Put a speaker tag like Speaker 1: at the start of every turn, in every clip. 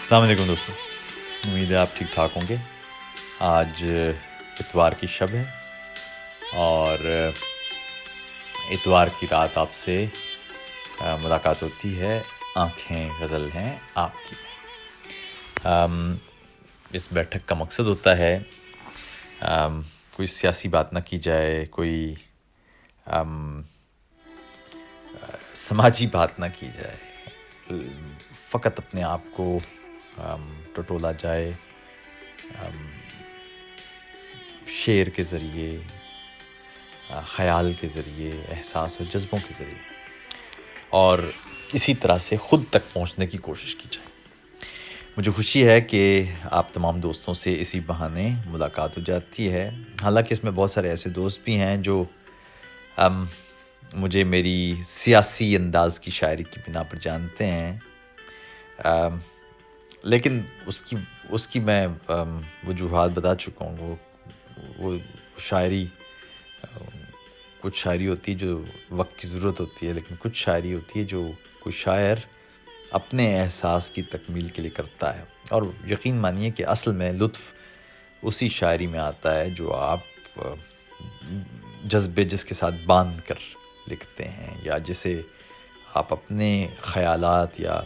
Speaker 1: السلام علیکم دوستوں، امید ہے آپ ٹھیک ٹھاک ہوں گے۔ آج اتوار کی شب ہے اور اتوار کی رات آپ سے ملاقات ہوتی ہے۔ آنکھیں غزل ہیں آپ کی۔ اس بیٹھک کا مقصد ہوتا ہے کوئی سیاسی بات نہ کی جائے، کوئی سماجی بات نہ کی جائے، فقط اپنے آپ کو ٹٹولا جائے شعر کے ذریعے، خیال کے ذریعے، احساس و جذبوں کے ذریعے، اور اسی طرح سے خود تک پہنچنے کی کوشش کی جائے۔ مجھے خوشی ہے کہ آپ تمام دوستوں سے اسی بہانے ملاقات ہو جاتی ہے۔ حالانکہ اس میں بہت سارے ایسے دوست بھی ہیں جو مجھے میری سیاسی انداز کی شاعری کی بنا پر جانتے ہیں، لیکن اس کی میں وجوہات بتا چکا ہوں۔ وہ شاعری، کچھ شاعری ہوتی ہے جو وقت کی ضرورت ہوتی ہے، لیکن کچھ شاعری ہوتی ہے جو کوئی شاعر اپنے احساس کی تکمیل کے لیے کرتا ہے، اور یقین مانیے کہ اصل میں لطف اسی شاعری میں آتا ہے جو آپ جذبے جس کے ساتھ باندھ کر لکھتے ہیں، یا جسے آپ اپنے خیالات یا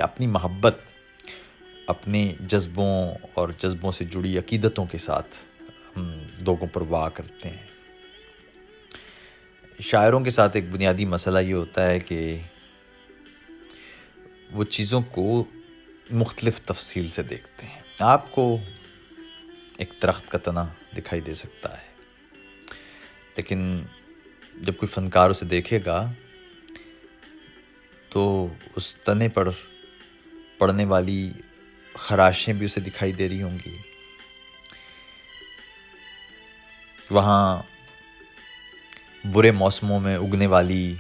Speaker 1: اپنی محبت اپنے جذبوں اور جذبوں سے جڑی عقیدتوں کے ساتھ لوگوں پر وا کرتے ہیں۔ شاعروں کے ساتھ ایک بنیادی مسئلہ یہ ہوتا ہے کہ وہ چیزوں کو مختلف تفصیل سے دیکھتے ہیں۔ آپ کو ایک درخت کا تنا دکھائی دے سکتا ہے، لیکن جب کوئی فنکار اسے دیکھے گا تو اس تنے پر پڑنے والی خراشیں بھی اسے دکھائی دے رہی ہوں گی، وہاں برے موسموں میں اگنے والی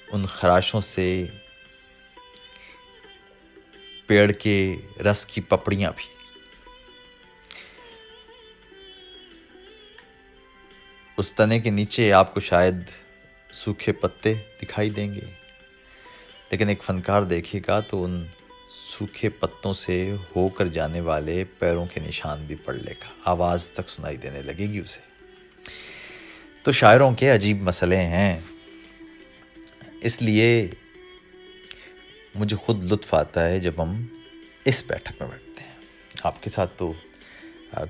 Speaker 1: ان خراشوں سے پیڑ کے رس کی پپڑیاں بھی۔ اس تنے کے نیچے آپ کو شاید سوکھے پتے دکھائی دیں گے، لیکن ایک فنکار دیکھے گا تو ان سوکھے پتوں سے ہو کر جانے والے پیروں کے نشان بھی پڑھ لے گا، آواز تک سنائی دینے لگے گی اسے۔ تو شاعروں کے عجیب مسئلے ہیں، اس لیے مجھے خود لطف آتا ہے جب ہم اس بیٹھک میں بیٹھتے ہیں۔ آپ کے ساتھ تو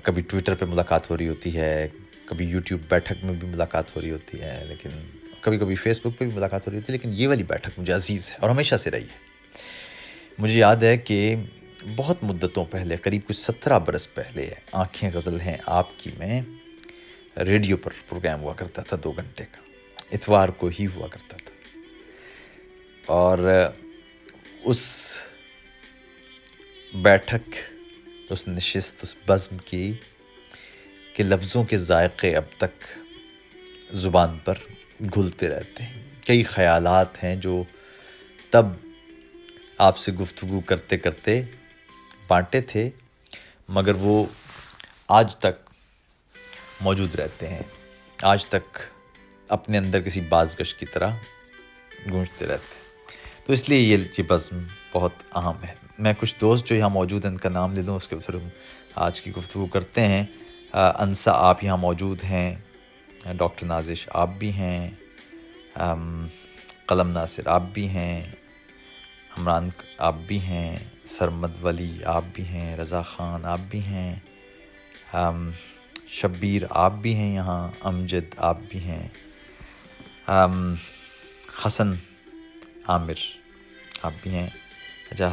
Speaker 1: کبھی ٹویٹر پہ ملاقات ہو رہی ہوتی ہے، کبھی یوٹیوب بیٹھک میں بھی ملاقات ہو رہی ہوتی ہے، لیکن کبھی فیس بک پہ بھی ملاقات ہو رہی ہوتی ہے، لیکن یہ والی بیٹھک مجھے عزیز ہے اور ہمیشہ سے رہی ہے۔ مجھے یاد ہے کہ بہت مدتوں پہلے، قریب کچھ 17 برس پہلے، آنکھیں غزل ہیں آپ کی میں ریڈیو پر پروگرام ہوا کرتا تھا 2 گھنٹے کا، اتوار کو ہی ہوا کرتا تھا، اور اس بیٹھک، اس نشست، اس بزم کی کہ لفظوں کے ذائقے اب تک زبان پر گھلتے رہتے ہیں۔ کئی خیالات ہیں جو تب آپ سے گفتگو کرتے کرتے بانٹے تھے، مگر وہ آج تک موجود رہتے ہیں، آج تک اپنے اندر کسی بازگشت کی طرح گونجتے رہتے ہیں۔ تو اس لیے یہ بزم بہت اہم ہے۔ میں کچھ دوست جو یہاں موجود ہیں ان کا نام لے لوں، اس کے پھر ہم آج کی گفتگو کرتے ہیں۔ انسا آپ یہاں موجود ہیں، ڈاکٹر نازش آپ بھی ہیں، قلم ناصر آپ بھی ہیں، عمران آپ بھی ہیں، سرمد ولی آپ بھی ہیں، رضا خان آپ بھی ہیں، شبیر آپ بھی ہیں، یہاں امجد آپ بھی ہیں، حسن عامر آپ بھی ہیں۔ اچھا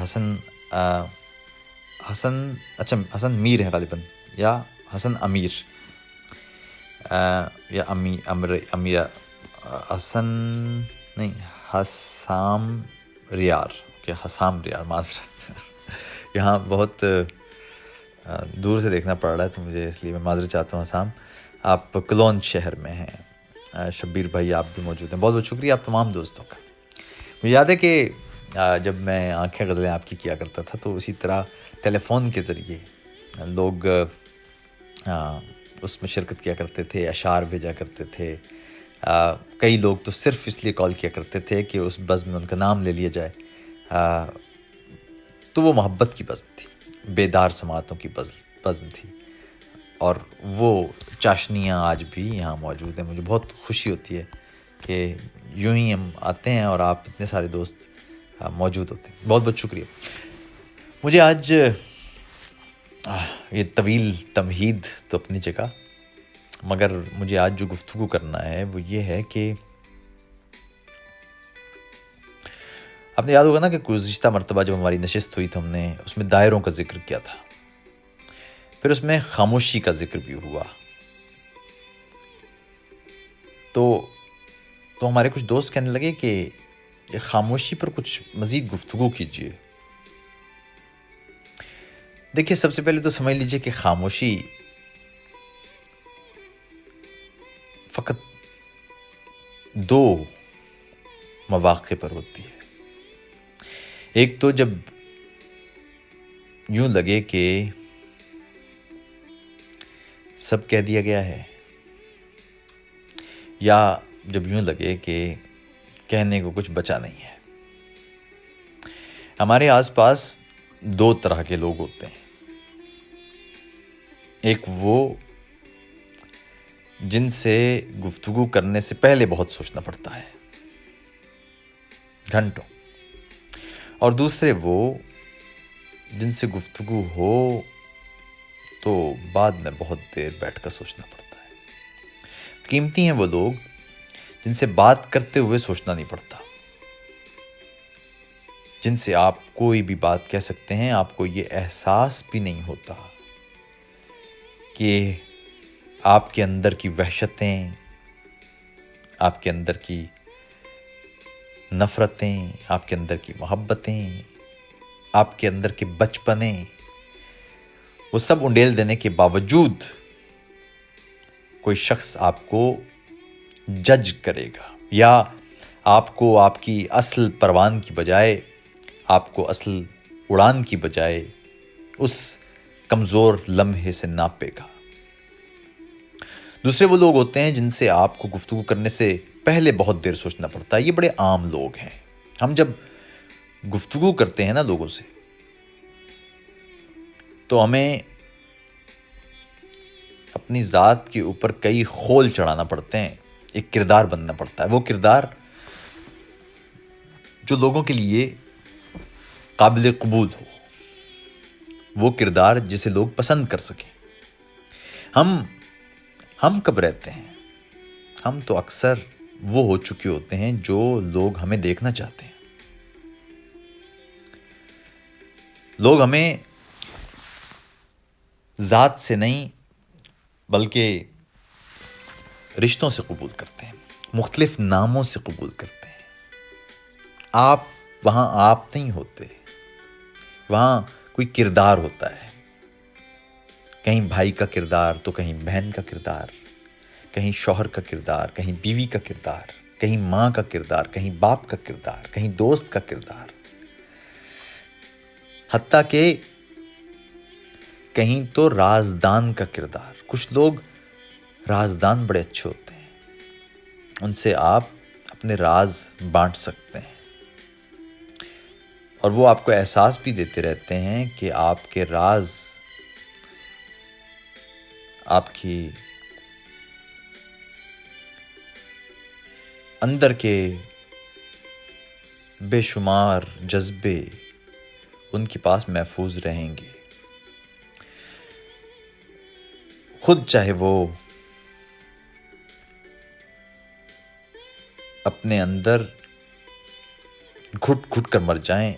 Speaker 1: حسن میر ہے غالباً، یا حسن امیر، یا امیر حسن نہیں، حسام ریار، کہ حسام ریار، معذرت یہاں بہت دور سے دیکھنا پڑ رہا ہے تو مجھے، اس لیے میں معذرت چاہتا ہوں۔ حسام آپ کلون شہر میں ہیں۔ شبیر بھائی آپ بھی موجود ہیں، بہت بہت شکریہ آپ تمام دوستوں کا۔ مجھے یاد ہے کہ جب میں آنکھیں غزلیں آپ کی کیا کرتا تھا تو اسی طرح ٹیلی فون کے ذریعے لوگ اس میں شرکت کیا کرتے تھے، اشعار بھیجا کرتے تھے۔ کئی لوگ تو صرف اس لیے کال کیا کرتے تھے کہ اس بزم میں ان کا نام لے لیا جائے۔ تو وہ محبت کی بزم تھی، بیدار سماعتوں کی بزم تھی، اور وہ چاشنیاں آج بھی یہاں موجود ہیں۔ مجھے بہت خوشی ہوتی ہے کہ یوں ہی ہم آتے ہیں اور آپ اتنے سارے دوست موجود ہوتے ہیں۔ بہت بہت شکریہ۔ مجھے آج یہ طویل تمہید تو اپنی جگہ، مگر مجھے آج جو گفتگو کرنا ہے وہ یہ ہے کہ آپ نے یاد ہوگا نا کہ گزشتہ مرتبہ جب ہماری نشست ہوئی تو ہم نے اس میں دائروں کا ذکر کیا تھا، پھر اس میں خاموشی کا ذکر بھی ہوا۔ تو ہمارے کچھ دوست کہنے لگے کہ یہ خاموشی پر کچھ مزید گفتگو کیجیے۔ دیکھیے، سب سے پہلے تو سمجھ لیجیے کہ خاموشی فقط دو مواقع پر ہوتی ہے۔ ایک تو جب یوں لگے کہ سب کہہ دیا گیا ہے، یا جب یوں لگے کہ کہنے کو کچھ بچا نہیں ہے۔ ہمارے آس پاس دو طرح کے لوگ ہوتے ہیں۔ ایک وہ جن سے گفتگو کرنے سے پہلے بہت سوچنا پڑتا ہے، گھنٹوں، اور دوسرے وہ جن سے گفتگو ہو تو بعد میں بہت دیر بیٹھ کر سوچنا پڑتا ہے۔ قیمتی ہیں وہ لوگ جن سے بات کرتے ہوئے سوچنا نہیں پڑتا، جن سے آپ کوئی بھی بات کہہ سکتے ہیں، آپ کو یہ احساس بھی نہیں ہوتا کہ آپ کے اندر کی وحشتیں، آپ کے اندر کی نفرتیں، آپ کے اندر کی محبتیں، آپ کے اندر کے بچپنے، وہ سب انڈیل دینے کے باوجود کوئی شخص آپ کو جج کرے گا، یا آپ کو آپ کی اصل پروان کی بجائے، آپ کو اصل اڑان کی بجائے اس کمزور لمحے سے ناپے گا۔ دوسرے وہ لوگ ہوتے ہیں جن سے آپ کو گفتگو کرنے سے پہلے بہت دیر سوچنا پڑتا ہے۔ یہ بڑے عام لوگ ہیں۔ ہم جب گفتگو کرتے ہیں نا لوگوں سے، تو ہمیں اپنی ذات کے اوپر کئی خول چڑھانا پڑتے ہیں، ایک کردار بننا پڑتا ہے۔ وہ کردار جو لوگوں کے لیے قابل قبول ہو، وہ کردار جسے لوگ پسند کر سکیں۔ ہم کب رہتے ہیں؟ ہم تو اکثر وہ ہو چکے ہوتے ہیں جو لوگ ہمیں دیکھنا چاہتے ہیں۔ لوگ ہمیں ذات سے نہیں بلکہ رشتوں سے قبول کرتے ہیں، مختلف ناموں سے قبول کرتے ہیں۔ آپ وہاں آپ نہیں ہوتے، وہاں کوئی کردار ہوتا ہے، کہیں بھائی کا کردار تو کہیں بہن کا کردار، کہیں شوہر کا کردار، کہیں بیوی کا کردار، کہیں ماں کا کردار، کہیں باپ کا کردار، کہیں دوست کا کردار، حتیٰ کہ کہیں تو رازدان کا کردار۔ کچھ لوگ رازدان بڑے اچھے ہوتے ہیں، ان سے آپ اپنے راز بانٹ سکتے ہیں، اور وہ آپ کو احساس بھی دیتے رہتے ہیں کہ آپ کے راز، آپ کی اندر کے بے شمار جذبے ان کے پاس محفوظ رہیں گے، خود چاہے وہ اپنے اندر گھٹ گھٹ کر مر جائیں،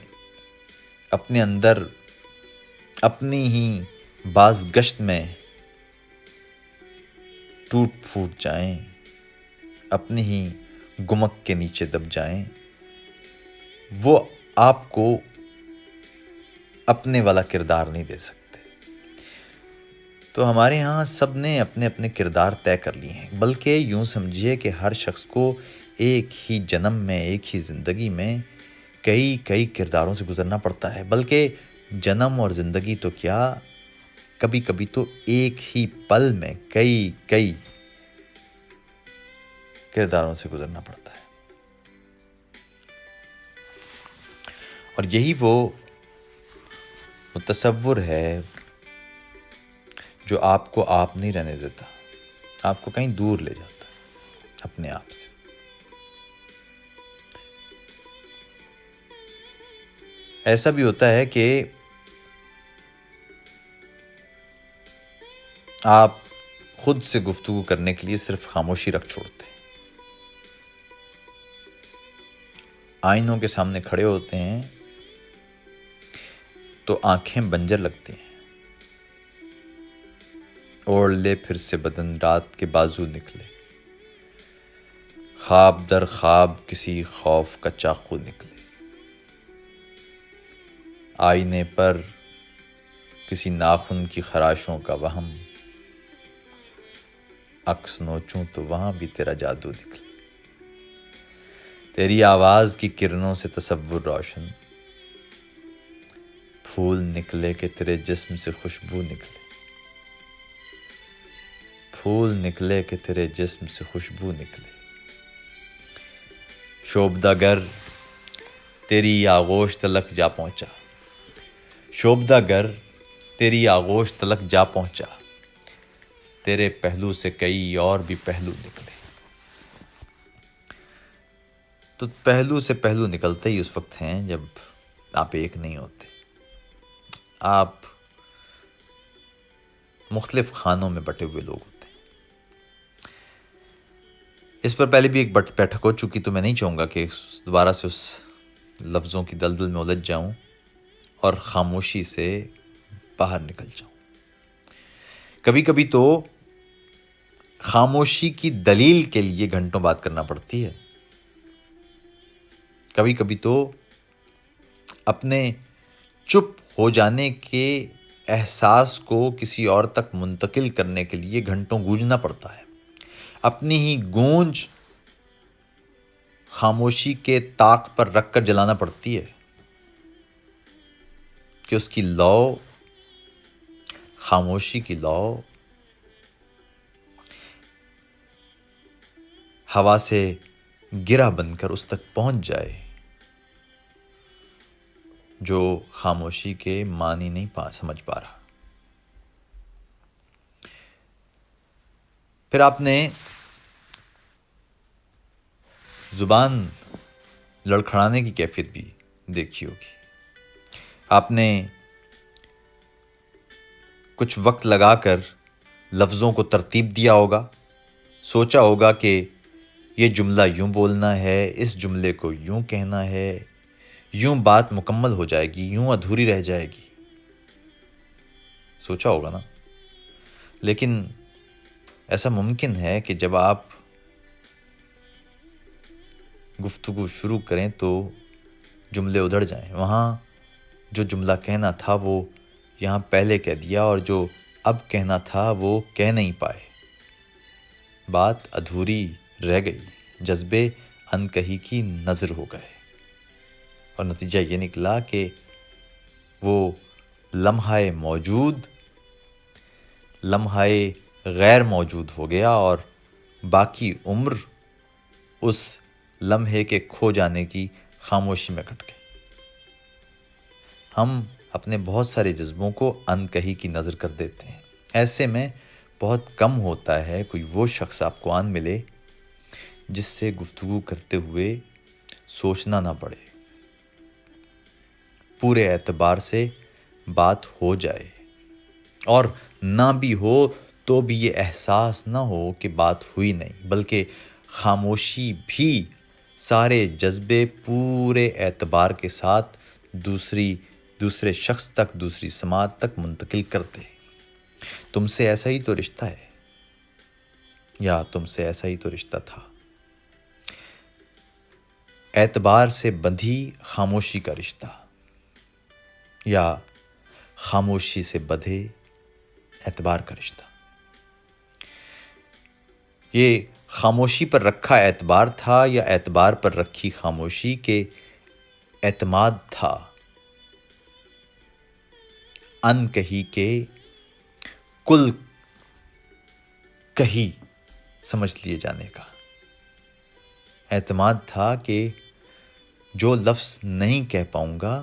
Speaker 1: اپنے اندر اپنی ہی باز گشت میں ٹوٹ پھوٹ جائیں، اپنی ہی گمک کے نیچے دب جائیں، وہ آپ کو اپنے والا کردار نہیں دے سکتے۔ تو ہمارے ہاں سب نے اپنے اپنے کردار طے کر لیے ہیں، بلکہ یوں سمجھیے کہ ہر شخص کو ایک ہی جنم میں، ایک ہی زندگی میں کئی کرداروں سے گزرنا پڑتا ہے، بلکہ جنم اور زندگی تو کیا، کبھی کبھی تو ایک ہی پل میں کئی کرداروں سے گزرنا پڑتا ہے۔ اور یہی وہ وہ تصور ہے جو آپ کو آپ نہیں رہنے دیتا، آپ کو کہیں دور لے جاتا اپنے آپ سے۔ ایسا بھی ہوتا ہے کہ آپ خود سے گفتگو کرنے کے لیے صرف خاموشی رکھ چھوڑتے ہیں، آئینوں کے سامنے کھڑے ہوتے ہیں تو آنکھیں بنجر لگتی ہیں، اوڑھ لے پھر سے بدن رات کے بازو نکلے، خواب در خواب کسی خوف کا چاقو نکلے، آئینے پر کسی ناخن کی خراشوں کا وہم، عکس نوچوں تو وہاں بھی تیرا جادو نکلے، تیری آواز کی کرنوں سے تصور روشن، پھول نکلے کہ تیرے جسم سے خوشبو نکلے، پھول نکلے کہ تیرے جسم سے خوشبو نکلے، شوبدہ گر تیری آغوش تلک جا پہنچا، شوبدہ گر تیری آغوش تلک جا پہنچا، تیرے پہلو سے کئی اور بھی پہلو نکلے۔ تو پہلو سے پہلو نکلتے ہی اس وقت ہیں جب آپ ایک نہیں ہوتے، آپ مختلف خانوں میں بٹے ہوئے لوگ ہوتے ہیں۔ اس پر پہلے بھی ایک بیٹھک ہو چکی، تو میں نہیں چاہوں گا کہ دوبارہ سے اس لفظوں کی دلدل میں الجھ جاؤں اور خاموشی سے باہر نکل جاؤں۔ کبھی کبھی تو خاموشی کی دلیل کے لیے گھنٹوں بات کرنا پڑتی ہے، کبھی کبھی تو اپنے چپ ہو جانے کے احساس کو کسی اور تک منتقل کرنے کے لیے گھنٹوں گونجنا پڑتا ہے، اپنی ہی گونج خاموشی کے طاق پر رکھ کر جلانا پڑتی ہے کہ اس کی لو، خاموشی کی لو ہوا سے گرہ بن کر اس تک پہنچ جائے جو خاموشی کے معنی نہیں سمجھ پا رہا۔ پھر آپ نے زبان لڑکھڑانے کی کیفیت بھی دیکھی ہوگی، آپ نے کچھ وقت لگا کر لفظوں کو ترتیب دیا ہوگا، سوچا ہوگا کہ یہ جملہ یوں بولنا ہے، اس جملے کو یوں کہنا ہے، یوں بات مکمل ہو جائے گی، یوں ادھوری رہ جائے گی، سوچا ہوگا نا۔ لیکن ایسا ممکن ہے کہ جب آپ گفتگو شروع کریں تو جملے ادھڑ جائیں، وہاں جو جملہ کہنا تھا وہ یہاں پہلے کہہ دیا، اور جو اب کہنا تھا وہ کہہ نہیں پائے، بات ادھوری رہ گئی، جذبے انکہی کی نظر ہو گئے، اور نتیجہ یہ نکلا کہ وہ لمحہ موجود لمحہ غیر موجود ہو گیا، اور باقی عمر اس لمحے کے کھو جانے کی خاموشی میں کٹ گئی۔ ہم اپنے بہت سارے جذبوں کو انکہی کی نظر کر دیتے ہیں، ایسے میں بہت کم ہوتا ہے کوئی وہ شخص آپ کو آن ملے جس سے گفتگو کرتے ہوئے سوچنا نہ پڑے، پورے اعتبار سے بات ہو جائے، اور نہ بھی ہو تو بھی یہ احساس نہ ہو کہ بات ہوئی نہیں، بلکہ خاموشی بھی سارے جذبے پورے اعتبار کے ساتھ دوسرے شخص تک، دوسری سماعت تک منتقل کرتے۔ تم سے ایسا ہی تو رشتہ ہے، یا تم سے ایسا ہی تو رشتہ تھا، اعتبار سے بندھی خاموشی کا رشتہ، یا خاموشی سے بدھے اعتبار کا رشتہ۔ یہ خاموشی پر رکھا اعتبار تھا، یا اعتبار پر رکھی خاموشی کے اعتماد تھا ان کہی کے کل کہی سمجھ لیے جانے کا۔ اعتماد تھا کہ جو لفظ نہیں کہہ پاؤں گا